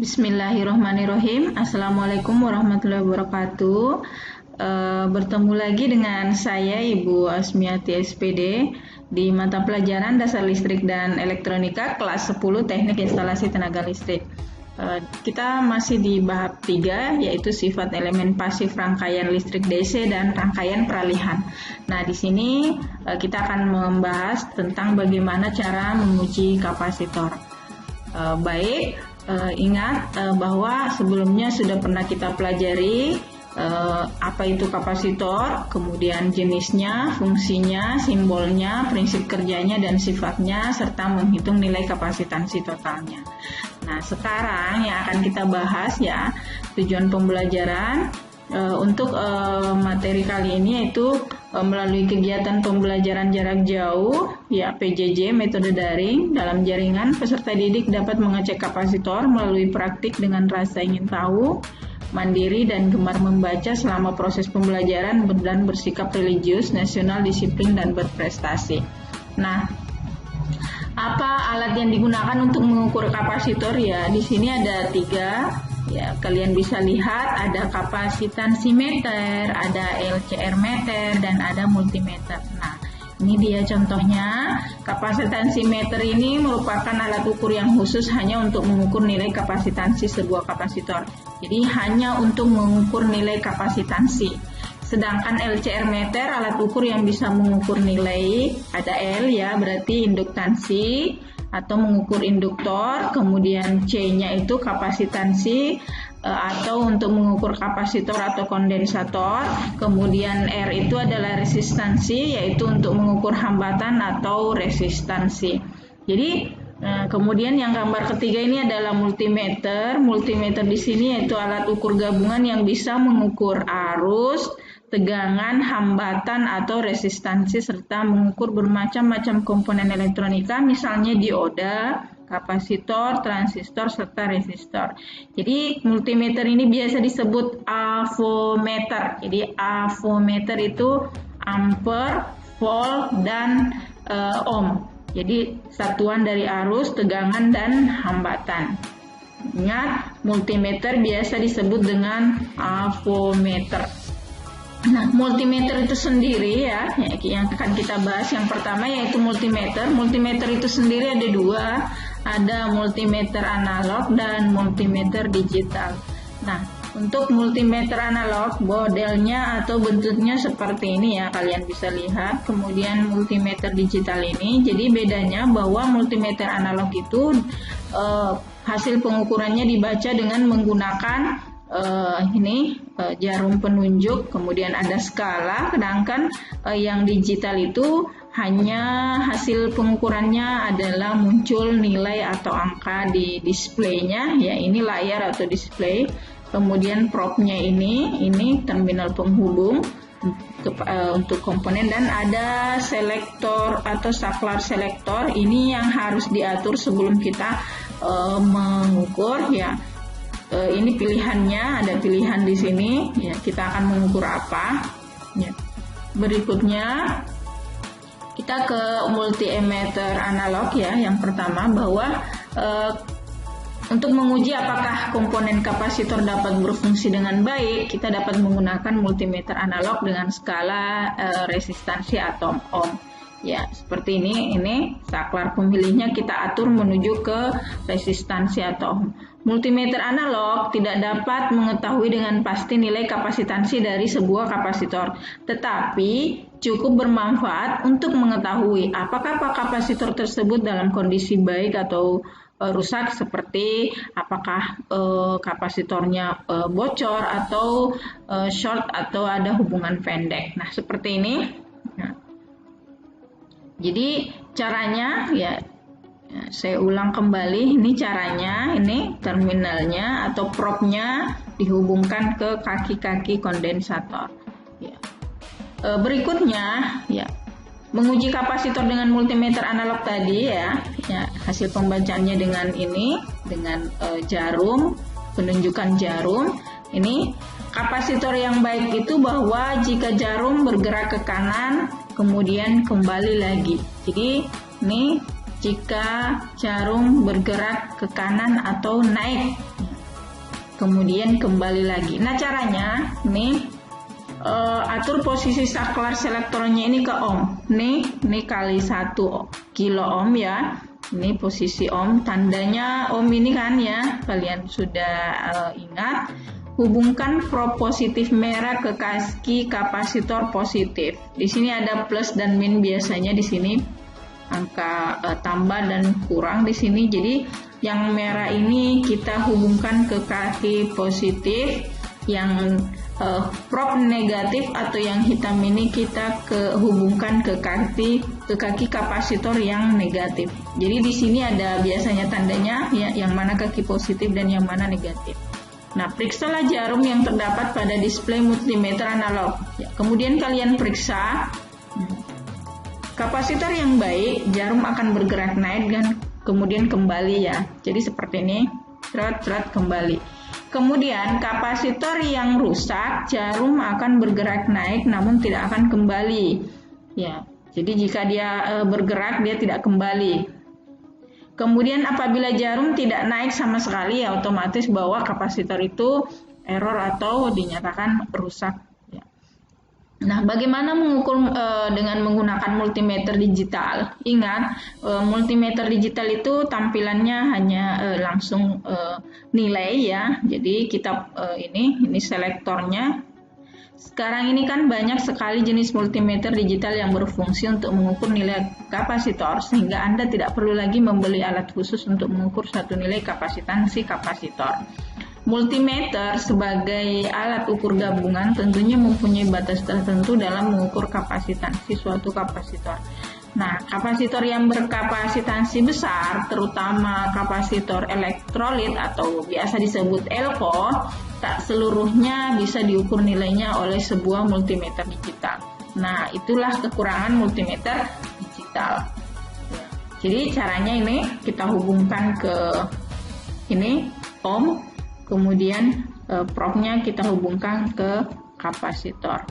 Bismillahirrahmanirrahim. Assalamualaikum warahmatullahi wabarakatuh. Bertemu lagi dengan saya Ibu Asmiati SPD di mata pelajaran Dasar Listrik dan Elektronika kelas 10 Teknik Instalasi Tenaga Listrik. Kita masih di bab 3, yaitu sifat elemen pasif rangkaian listrik DC dan rangkaian peralihan. Nah, di sini kita akan membahas tentang bagaimana cara menguji kapasitor. Ingat bahwa sebelumnya sudah pernah kita pelajari apa itu kapasitor, kemudian jenisnya, fungsinya, simbolnya, prinsip kerjanya, dan sifatnya, serta menghitung nilai kapasitansi totalnya. Nah, sekarang yang akan kita bahas ya, tujuan pembelajaran untuk materi kali ini yaitu melalui kegiatan pembelajaran jarak jauh ya PJJ metode daring dalam jaringan, peserta didik dapat mengecek kapasitor melalui praktik dengan rasa ingin tahu, mandiri dan gemar membaca selama proses pembelajaran dan bersikap religius, nasional, disiplin dan berprestasi. Nah, apa alat yang digunakan untuk mengukur kapasitor ya? Di sini ada 3. Ya, kalian bisa lihat ada kapasitansimeter, ada LCR meter, dan ada multimeter. Nah, ini dia contohnya. Kapasitansimeter ini merupakan alat ukur yang khusus hanya untuk mengukur nilai kapasitansi sebuah kapasitor. Jadi hanya untuk mengukur nilai kapasitansi. Sedangkan LCR meter alat ukur yang bisa mengukur nilai, ada L ya, berarti induktansi atau mengukur induktor, kemudian C-nya itu kapasitansi atau untuk mengukur kapasitor atau kondensator, kemudian R itu adalah resistansi, yaitu untuk mengukur hambatan atau resistansi. Jadi kemudian yang gambar ketiga ini adalah multimeter. Multimeter di sini yaitu alat ukur gabungan yang bisa mengukur arus, tegangan, hambatan atau resistansi serta mengukur bermacam-macam komponen elektronika, misalnya dioda, kapasitor, transistor serta resistor. Jadi multimeter ini biasa disebut avometer. Jadi avometer itu ampere, volt dan ohm. Jadi satuan dari arus, tegangan dan hambatan. Ingat, multimeter biasa disebut dengan avometer. Nah, multimeter itu sendiri ya, yang akan kita bahas yang pertama yaitu multimeter. Multimeter itu sendiri ada 2, ada multimeter analog dan multimeter digital. Nah, untuk multimeter analog, modelnya atau bentuknya seperti ini ya, kalian bisa lihat. Kemudian multimeter digital ini, jadi bedanya bahwa multimeter analog itu hasil pengukurannya dibaca dengan menggunakan jarum penunjuk, kemudian ada skala, sedangkan yang digital itu hanya hasil pengukurannya adalah muncul nilai atau angka di displaynya ya, ini layar atau display. Kemudian probe-nya ini terminal penghubung untuk komponen, dan ada selektor atau saklar selektor, ini yang harus diatur sebelum kita mengukur ya. Ini pilihannya, ada pilihan di sini ya, kita akan mengukur apa ya. Berikutnya kita ke multimeter analog ya. Yang pertama bahwa untuk menguji apakah komponen kapasitor dapat berfungsi dengan baik, kita dapat menggunakan multimeter analog dengan skala resistansi atau ohm. Ya, seperti ini saklar pemilihnya kita atur menuju ke resistansi atau ohm. Multimeter analog tidak dapat mengetahui dengan pasti nilai kapasitansi dari sebuah kapasitor, tetapi cukup bermanfaat untuk mengetahui apakah kapasitor tersebut dalam kondisi baik atau rusak, seperti apakah kapasitornya bocor atau short atau ada hubungan pendek. Nah, seperti ini. Nah, jadi caranya ya, saya ulang kembali, ini caranya, ini terminalnya atau probe-nya dihubungkan ke kaki-kaki kondensator. Ya. Berikutnya ya, menguji kapasitor dengan multimeter analog tadi ya, hasil pembacaannya dengan ini, dengan jarum, penunjukan jarum. Ini kapasitor yang baik itu bahwa jika jarum bergerak ke kanan, kemudian kembali lagi. Jadi ini jika jarum bergerak ke kanan atau naik, kemudian kembali lagi. Nah, caranya nih, atur posisi saklar selektornya ini ke ohm. Nih kali 1 kilo ohm ya. Ini posisi ohm, tandanya ohm ini kan ya, kalian sudah ingat. Hubungkan prob positif merah ke kaki kapasitor positif. Di sini ada plus dan min, biasanya di sini angka tambah dan kurang di sini. Jadi yang merah ini kita hubungkan ke kaki positif, yang prob negatif atau yang hitam ini kita hubungkan ke kaki kapasitor yang negatif. Jadi di sini ada biasanya tandanya ya, yang mana kaki positif dan yang mana negatif. Nah, periksalah jarum yang terdapat pada display multimeter analog. Ya, kemudian kalian periksa kapasitor yang baik, jarum akan bergerak naik dan kemudian kembali ya. Jadi seperti ini, cerat kembali. Kemudian kapasitor yang rusak, jarum akan bergerak naik namun tidak akan kembali. Ya, jadi jika dia bergerak, dia tidak kembali. Kemudian apabila jarum tidak naik sama sekali, ya otomatis bahwa kapasitor itu error atau dinyatakan rusak. Ya. Nah, bagaimana mengukur dengan menggunakan multimeter digital? Ingat, multimeter digital itu tampilannya hanya langsung nilai ya. Jadi kita ini selektornya. Sekarang ini kan banyak sekali jenis multimeter digital yang berfungsi untuk mengukur nilai kapasitor, sehingga Anda tidak perlu lagi membeli alat khusus untuk mengukur satu nilai kapasitansi kapasitor. Multimeter sebagai alat ukur gabungan tentunya mempunyai batas tertentu dalam mengukur kapasitansi suatu kapasitor. Nah, kapasitor yang berkapasitansi besar, terutama kapasitor elektrolit atau biasa disebut elko, tak seluruhnya bisa diukur nilainya oleh sebuah multimeter digital. Nah, itulah kekurangan multimeter digital. Ya. Jadi caranya ini kita hubungkan ke ini ohm, kemudian probnya kita hubungkan ke kapasitor.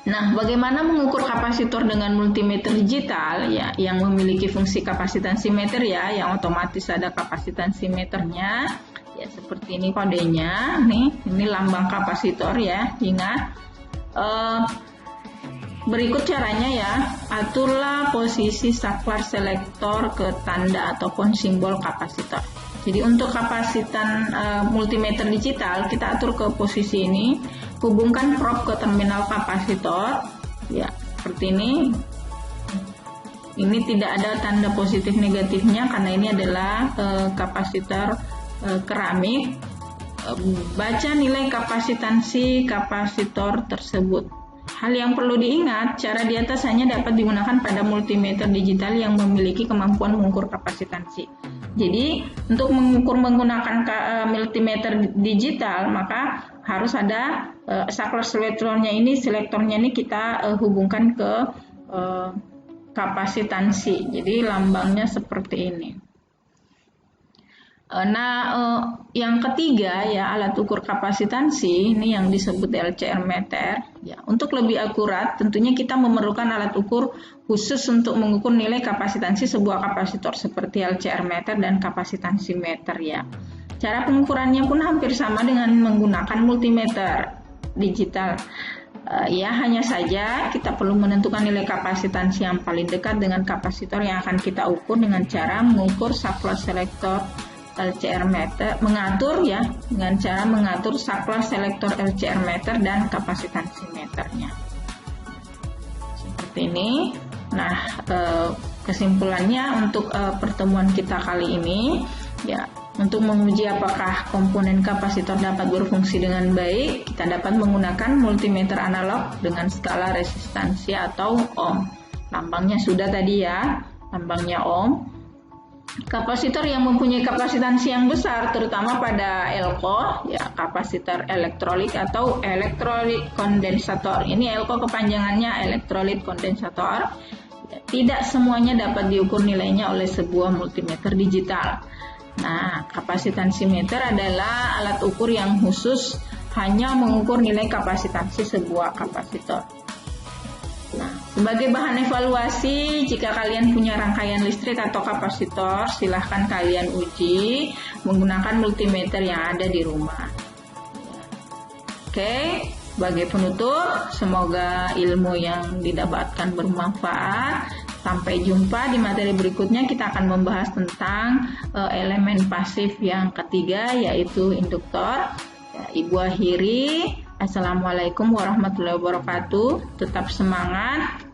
Nah, bagaimana mengukur kapasitor dengan multimeter digital ya, yang memiliki fungsi kapasitansimeter ya, yang otomatis ada kapasitansimeternya ya, seperti ini kodenya nih, ini lambang kapasitor ya, ingat. Berikut caranya ya, aturlah posisi saklar selektor ke tanda ataupun simbol kapasitor. Jadi untuk kapasitan multimeter digital kita atur ke posisi ini, hubungkan prob ke terminal kapasitor ya, seperti ini. Ini tidak ada tanda positif negatifnya karena ini adalah kapasitor keramik. Baca nilai kapasitansi kapasitor tersebut. Hal yang perlu diingat, cara di atas hanya dapat digunakan pada multimeter digital yang memiliki kemampuan mengukur kapasitansi. Jadi untuk mengukur menggunakan multimeter digital maka harus ada saklar selektornya ini kita hubungkan ke kapasitansi. Jadi lambangnya seperti ini. Yang ketiga ya, alat ukur kapasitansi ini yang disebut LCR meter. Ya, untuk lebih akurat tentunya kita memerlukan alat ukur khusus untuk mengukur nilai kapasitansi sebuah kapasitor seperti LCR meter dan kapasitansimeter ya. Cara pengukurannya pun hampir sama dengan menggunakan multimeter digital. Ya, hanya saja kita perlu menentukan nilai kapasitansi yang paling dekat dengan kapasitor yang akan kita ukur dengan cara mengukur saklar selektor LCR meter, dengan cara mengatur saklar selektor LCR meter dan kapasitansimeternya. Seperti ini. Nah, kesimpulannya untuk pertemuan kita kali ini ya, untuk menguji apakah komponen kapasitor dapat berfungsi dengan baik, kita dapat menggunakan multimeter analog dengan skala resistansi atau ohm. Lambangnya sudah tadi ya, lambangnya ohm. Kapasitor yang mempunyai kapasitansi yang besar, terutama pada elko, ya, kapasitor elektrolit atau elektrolit kondensator. Ini elko kepanjangannya elektrolit kondensator. Tidak semuanya dapat diukur nilainya oleh sebuah multimeter digital. Nah, kapasitansimeter adalah alat ukur yang khusus hanya mengukur nilai kapasitansi sebuah kapasitor. Nah, sebagai bahan evaluasi, jika kalian punya rangkaian listrik atau kapasitor, silahkan kalian uji menggunakan multimeter yang ada di rumah. Oke, sebagai penutup, semoga ilmu yang didapatkan bermanfaat. Sampai jumpa di materi berikutnya, kita akan membahas tentang elemen pasif yang ketiga, yaitu induktor. Ibu akhiri, Assalamualaikum warahmatullahi wabarakatuh. Tetap semangat.